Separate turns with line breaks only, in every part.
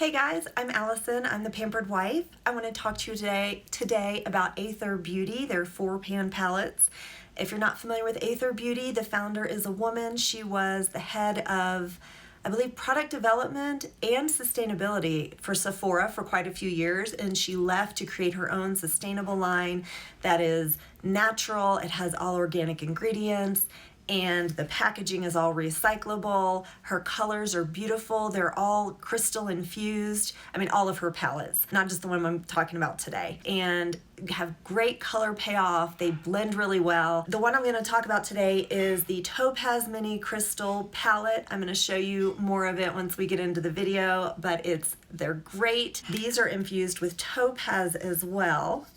Hey guys, I'm Allison. I'm the Pampered Wife. I want to talk to you today about Aether Beauty, their 4-pan palettes. If you're not familiar with Aether Beauty, the founder is a woman. She was the head of, I believe, product development and sustainability for Sephora for quite a few years, and she left to create her own sustainable line that is natural. It has all organic ingredients, and the packaging is all recyclable. Her colors are beautiful. They're all crystal infused. I mean, all of her palettes, not just the one I'm talking about today, and have great color payoff. They blend really well. The one I'm going to talk about today is the Topaz Mini Crystal palette. I'm going to show you more of it once we get into the video, but they're great. These are infused with topaz as well,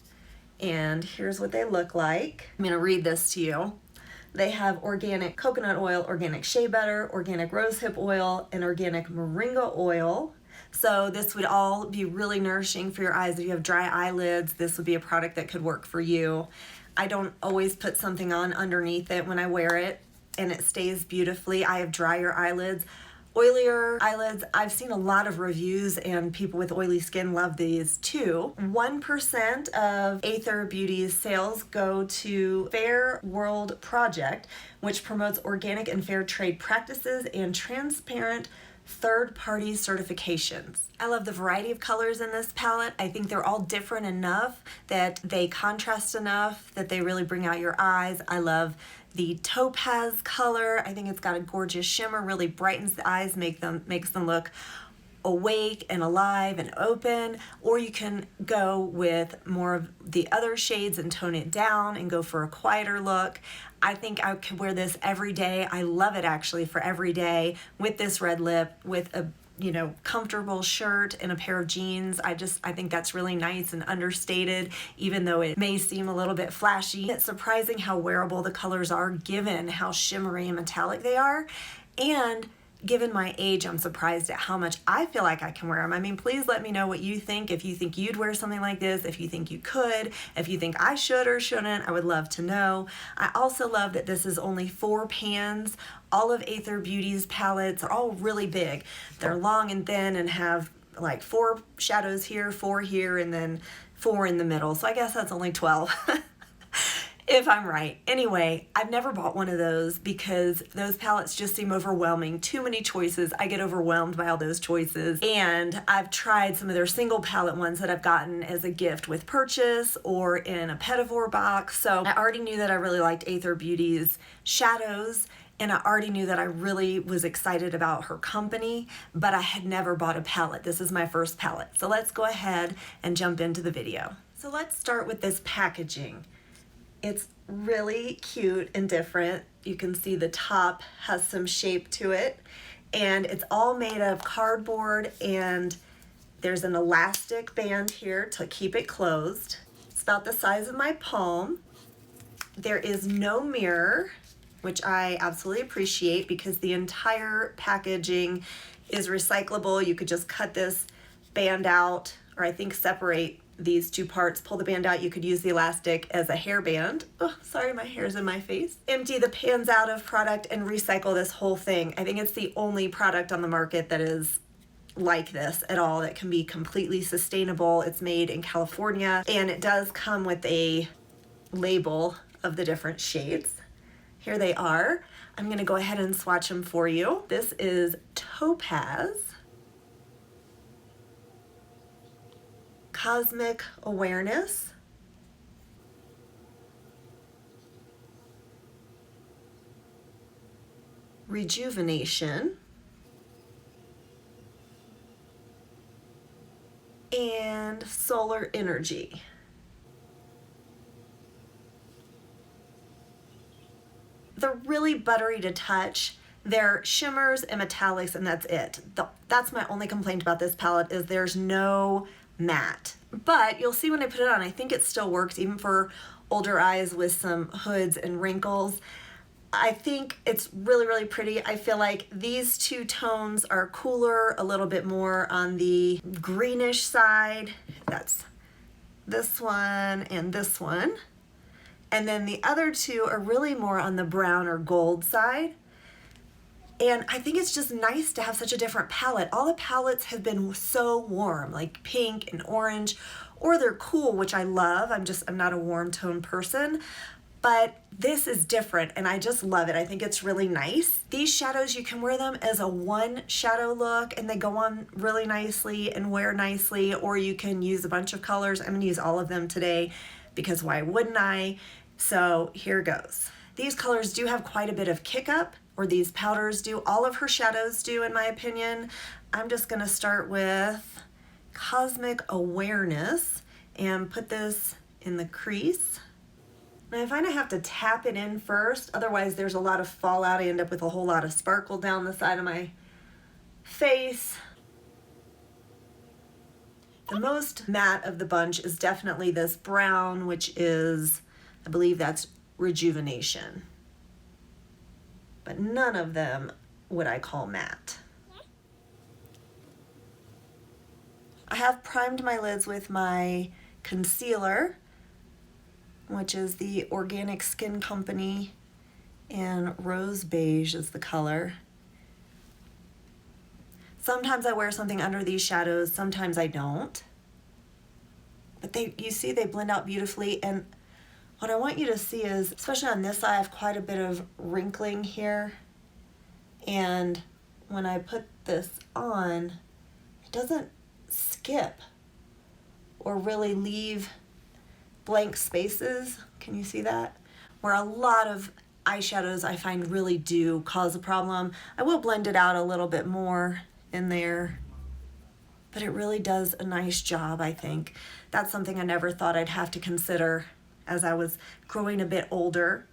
and here's what they look like. I'm going to read this to you. They have organic coconut oil, organic shea butter, organic rosehip oil, and organic moringa oil. So this would all be really nourishing for your eyes. If you have dry eyelids, this would be a product that could work for you. I don't always put something on underneath it when I wear it, and it stays beautifully. I have drier eyelids. Oilier eyelids, I've seen a lot of reviews and people with oily skin love these too. 1% of Aether Beauty's sales go to Fair World Project, which promotes organic and fair trade practices and transparent third-party certifications. I love the variety of colors in this palette. I think they're all different enough that they contrast enough that they really bring out your eyes. I love the topaz color. I think it's got a gorgeous shimmer, really brightens the eyes, makes them look awake and alive and open. Or you can go with more of the other shades and tone it down and go for a quieter look. I think I could wear this every day. I love it actually for every day with this red lip, with a comfortable shirt and a pair of jeans. I think that's really nice and understated, even though it may seem a little bit flashy. It's surprising how wearable the colors are given how shimmery and metallic they are. And given my age, I'm surprised at how much I feel like I can wear them. I mean, please let me know what you think. If you think you'd wear something like this, if you think you could, if you think I should or shouldn't, I would love to know. I also love that this is only 4 pans. All of Aether Beauty's palettes are all really big. They're long and thin and have like 4 shadows here, 4 here, and then 4 in the middle. So I guess that's only 12. If I'm right. Anyway, I've never bought one of those because those palettes just seem overwhelming. Too many choices. I get overwhelmed by all those choices. And I've tried some of their single palette ones that I've gotten as a gift with purchase or in a Pettivore box. So I already knew that I really liked Aether Beauty's shadows, and I already knew that I really was excited about her company, but I had never bought a palette. This is my first palette. So let's go ahead and jump into the video. So let's start with this packaging. It's really cute and different. You can see the top has some shape to it, and it's all made of cardboard, and there's an elastic band here to keep it closed. It's about the size of my palm. There is no mirror, which I absolutely appreciate because the entire packaging is recyclable. You could just cut this band out, or I think separate these 2 parts, pull the band out. You could use the elastic as a hairband. Oh, sorry, my hair's in my face. Empty the pans out of product and recycle this whole thing. I think it's the only product on the market that is like this at all, that can be completely sustainable. It's made in California, and it does come with a label of the different shades. Here they are. I'm gonna go ahead and swatch them for you. This is Topaz, Cosmic Awareness, Rejuvenation, and Solar Energy. They're really buttery to touch. They're shimmers and metallics, and that's it. That's my only complaint about this palette, is there's no matte. But you'll see when I put it on, I think it still works even for older eyes with some hoods and wrinkles. I think it's really, really pretty. I feel like these 2 tones are cooler, a little bit more on the greenish side. That's this one and this one. And then the other 2 are really more on the brown or gold side. And I think it's just nice to have such a different palette. All the palettes have been so warm, like pink and orange, or they're cool, which I love. I'm not a warm tone person, but this is different and I just love it. I think it's really nice. These shadows, you can wear them as a one shadow look and they go on really nicely and wear nicely, or you can use a bunch of colors. I'm gonna use all of them today because why wouldn't I? So here goes. These colors do have quite a bit of kick up, or these powders do. All of her shadows do, in my opinion. I'm just gonna start with Cosmic Awareness and put this in the crease. And I find I have to tap it in first, otherwise there's a lot of fallout. I end up with a whole lot of sparkle down the side of my face. The most matte of the bunch is definitely this brown, which is, I believe that's Rejuvenation. But none of them would I call matte. I have primed my lids with my concealer, which is the Organic Skin Company, and Rose Beige is the color. Sometimes I wear something under these shadows, sometimes I don't. But you see they blend out beautifully, and what I want you to see is, especially on this side, I have quite a bit of wrinkling here. And when I put this on, it doesn't skip or really leave blank spaces. Can you see that? Where a lot of eyeshadows I find really do cause a problem. I will blend it out a little bit more in there, but it really does a nice job, I think. That's something I never thought I'd have to consider as I was growing a bit older.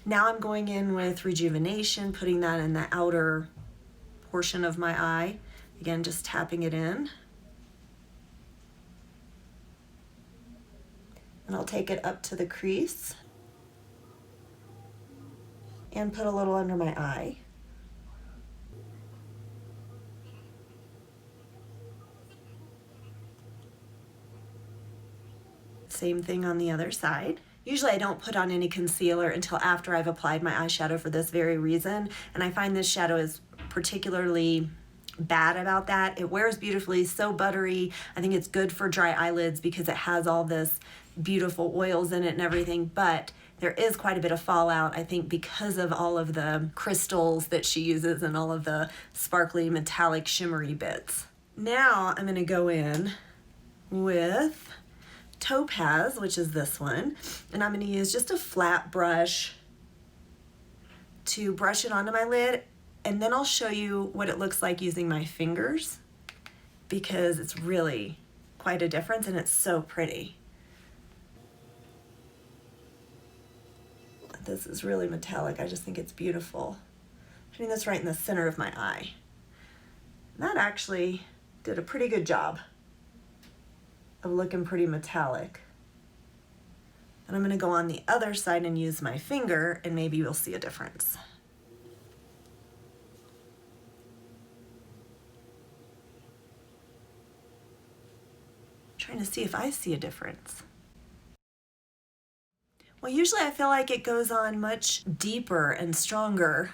Now I'm going in with Rejuvenation, putting that in the outer portion of my eye. Again, just tapping it in. And I'll take it up to the crease and put a little under my eye. Same thing on the other side. Usually I don't put on any concealer until after I've applied my eyeshadow for this very reason, and I find this shadow is particularly bad about that. It wears beautifully, so buttery. I think it's good for dry eyelids because it has all this beautiful oils in it and everything, but there is quite a bit of fallout, I think, because of all of the crystals that she uses and all of the sparkly, metallic, shimmery bits. Now I'm gonna go in with Topaz, which is this one, and I'm going to use just a flat brush to brush it onto my lid, and then I'll show you what it looks like using my fingers because it's really quite a difference and it's so pretty. This is really metallic. I just think it's beautiful. Putting this right in the center of my eye. And that actually did a pretty good job of looking pretty metallic. And I'm going to go on the other side and use my finger, and maybe you'll see a difference. I'm trying to see if I see a difference. Well, usually I feel like it goes on much deeper and stronger,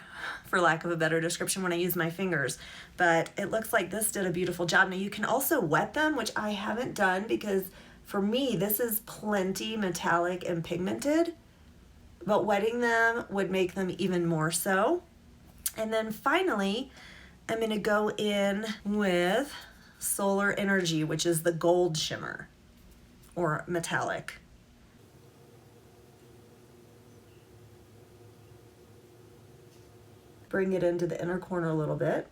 for lack of a better description, when I use my fingers, but it looks like this did a beautiful job. Now you can also wet them, which I haven't done because for me this is plenty metallic and pigmented, but wetting them would make them even more so. And then finally I'm going to go in with Solar Energy, which is the gold shimmer or metallic. Bring it into the inner corner a little bit.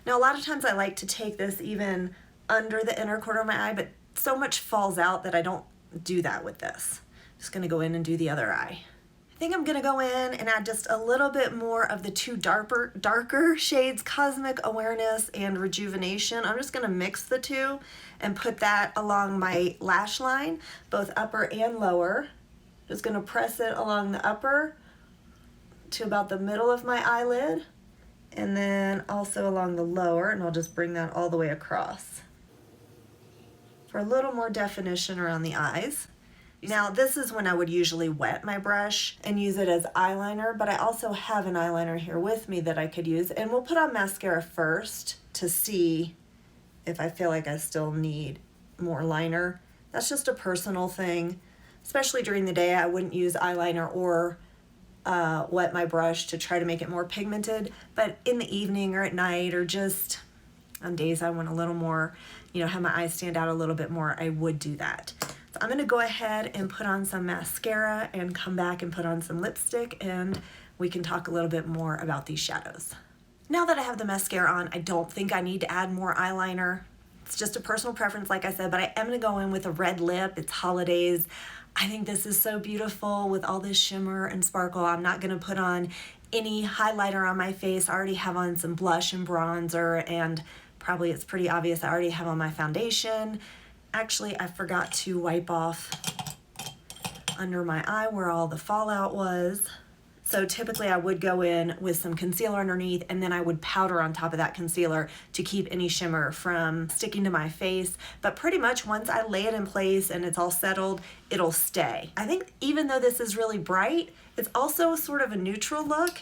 Now a lot of times I like to take this even under the inner corner of my eye, but so much falls out that I don't do that with this. Just gonna go in and do the other eye. I think I'm gonna go in and add just a little bit more of the two darker shades, Cosmic Awareness and Rejuvenation. I'm just gonna mix the two and put that along my lash line, both upper and lower. Just gonna press it along the upper to about the middle of my eyelid, and then also along the lower, and I'll just bring that all the way across for a little more definition around the eyes. Now this is when I would usually wet my brush and use it as eyeliner, but I also have an eyeliner here with me that I could use, and we'll put on mascara first to see if I feel like I still need more liner. That's just a personal thing. Especially during the day, I wouldn't use eyeliner or wet my brush to try to make it more pigmented, but in the evening or at night or just on days I want a little more, have my eyes stand out a little bit more, I would do that. So I'm gonna go ahead and put on some mascara and come back and put on some lipstick, and we can talk a little bit more about these shadows. Now that I have the mascara on, I don't think I need to add more eyeliner. It's just a personal preference, like I said, but I am gonna go in with a red lip. It's holidays. I think this is so beautiful with all this shimmer and sparkle. I'm not gonna put on any highlighter on my face. I already have on some blush and bronzer, and probably it's pretty obvious I already have on my foundation. Actually, I forgot to wipe off under my eye where all the fallout was. So typically I would go in with some concealer underneath, and then I would powder on top of that concealer to keep any shimmer from sticking to my face. But pretty much once I lay it in place and it's all settled, it'll stay. I think even though this is really bright, it's also sort of a neutral look.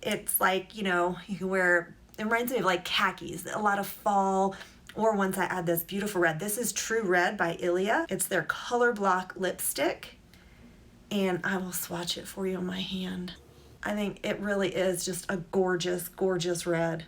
It's like, you can wear, it reminds me of like khakis, a lot of fall, or once I add this beautiful red. This is True Red by Ilia. It's their Color Block lipstick. And I will swatch it for you on my hand. I think it really is just a gorgeous, gorgeous red.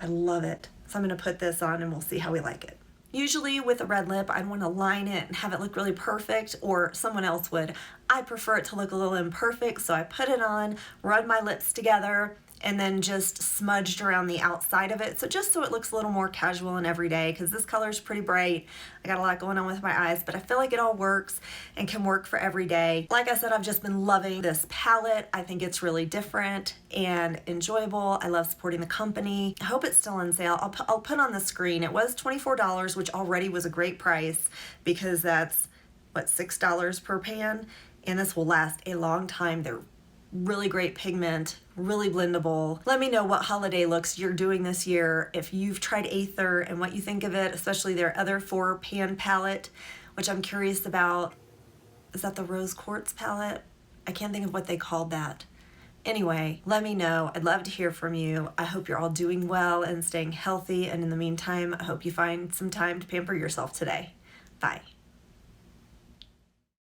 I love it. So I'm gonna put this on and we'll see how we like it. Usually with a red lip, I'd wanna line it and have it look really perfect, or someone else would. I prefer it to look a little imperfect, so I put it on, rub my lips together, and then just smudged around the outside of it. So just so it looks a little more casual and everyday, because this color is pretty bright. I got a lot going on with my eyes, but I feel like it all works and can work for every day. Like I said, I've just been loving this palette. I think it's really different and enjoyable. I love supporting the company. I hope it's still on sale. I'll put on the screen. It was $24, which already was a great price because that's, what, $6 per pan? And this will last a long time. They're really great pigment, really blendable. Let me know what holiday looks you're doing this year, if you've tried Aether and what you think of it, especially their other 4-pan palette, which I'm curious about. Is that the Rose Quartz palette? I can't think of what they called that. Anyway, let me know. I'd love to hear from you. I hope you're all doing well and staying healthy, and in the meantime, I hope you find some time to pamper yourself today. Bye.